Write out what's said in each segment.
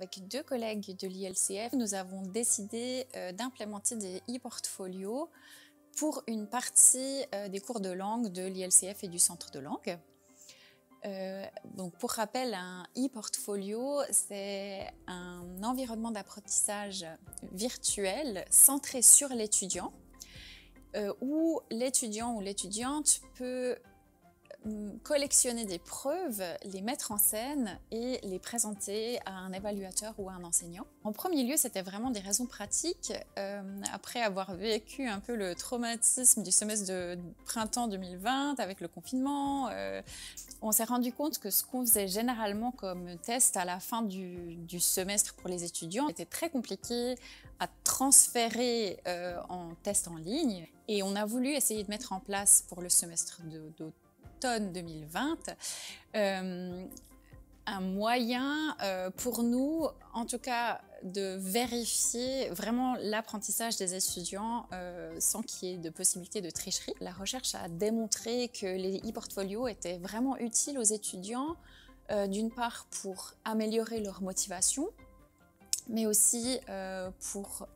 avec deux collègues de l'ILCF, nous avons décidé d'implémenter des e-portfolios pour une partie des cours de langue de l'ILCF et du centre de langue. Donc pour rappel, un e-portfolio, c'est un environnement d'apprentissage virtuel centré sur l'étudiant, où l'étudiant ou l'étudiante peut collectionner des preuves, les mettre en scène et les présenter à un évaluateur ou à un enseignant. En premier lieu, c'était vraiment des raisons pratiques. Après avoir vécu un peu le traumatisme du semestre de printemps 2020 avec le confinement, on s'est rendu compte que ce qu'on faisait généralement comme test à la fin du semestre pour les étudiants était très compliqué à transférer en test en ligne. Et on a voulu essayer de mettre en place pour le semestre d'automne 2020 un moyen pour nous, en tout cas, de vérifier vraiment l'apprentissage des étudiants sans qu'il y ait de possibilité de tricherie. La recherche a démontré que les e-portfolios étaient vraiment utiles aux étudiants, d'une part pour améliorer leur motivation, mais aussi pour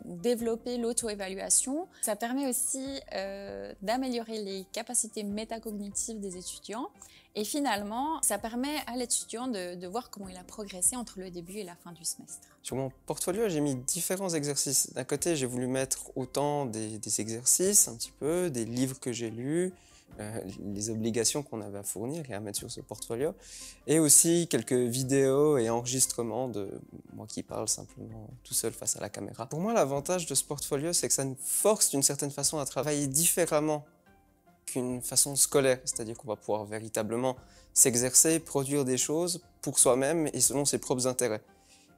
développer l'auto-évaluation. Ça permet aussi d'améliorer les capacités métacognitives des étudiants et finalement, ça permet à l'étudiant de voir comment il a progressé entre le début et la fin du semestre. Sur mon portfolio, j'ai mis différents exercices. D'un côté, j'ai voulu mettre autant des exercices, un petit peu, des livres que j'ai lus, les obligations qu'on avait à fournir et à mettre sur ce portfolio, et aussi quelques vidéos et enregistrements de moi qui parle simplement tout seul face à la caméra. Pour moi, l'avantage de ce portfolio, c'est que ça nous force d'une certaine façon à travailler différemment qu'une façon scolaire, c'est-à-dire qu'on va pouvoir véritablement s'exercer, produire des choses pour soi-même et selon ses propres intérêts.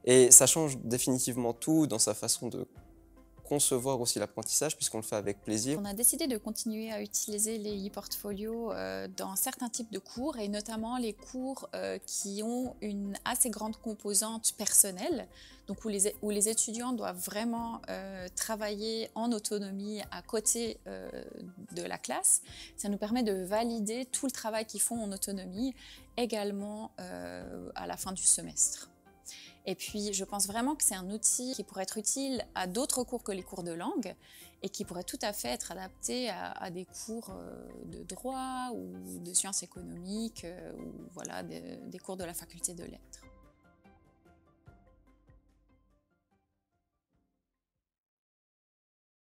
Et ça change définitivement tout dans sa façon de concevoir aussi l'apprentissage puisqu'on le fait avec plaisir. On a décidé de continuer à utiliser les e-portfolios dans certains types de cours et notamment les cours qui ont une assez grande composante personnelle, donc où les étudiants doivent vraiment travailler en autonomie à côté de la classe. Ça nous permet de valider tout le travail qu'ils font en autonomie également à la fin du semestre. Et puis, je pense vraiment que c'est un outil qui pourrait être utile à d'autres cours que les cours de langue et qui pourrait tout à fait être adapté à des cours de droit ou de sciences économiques ou voilà, des cours de la faculté de lettres.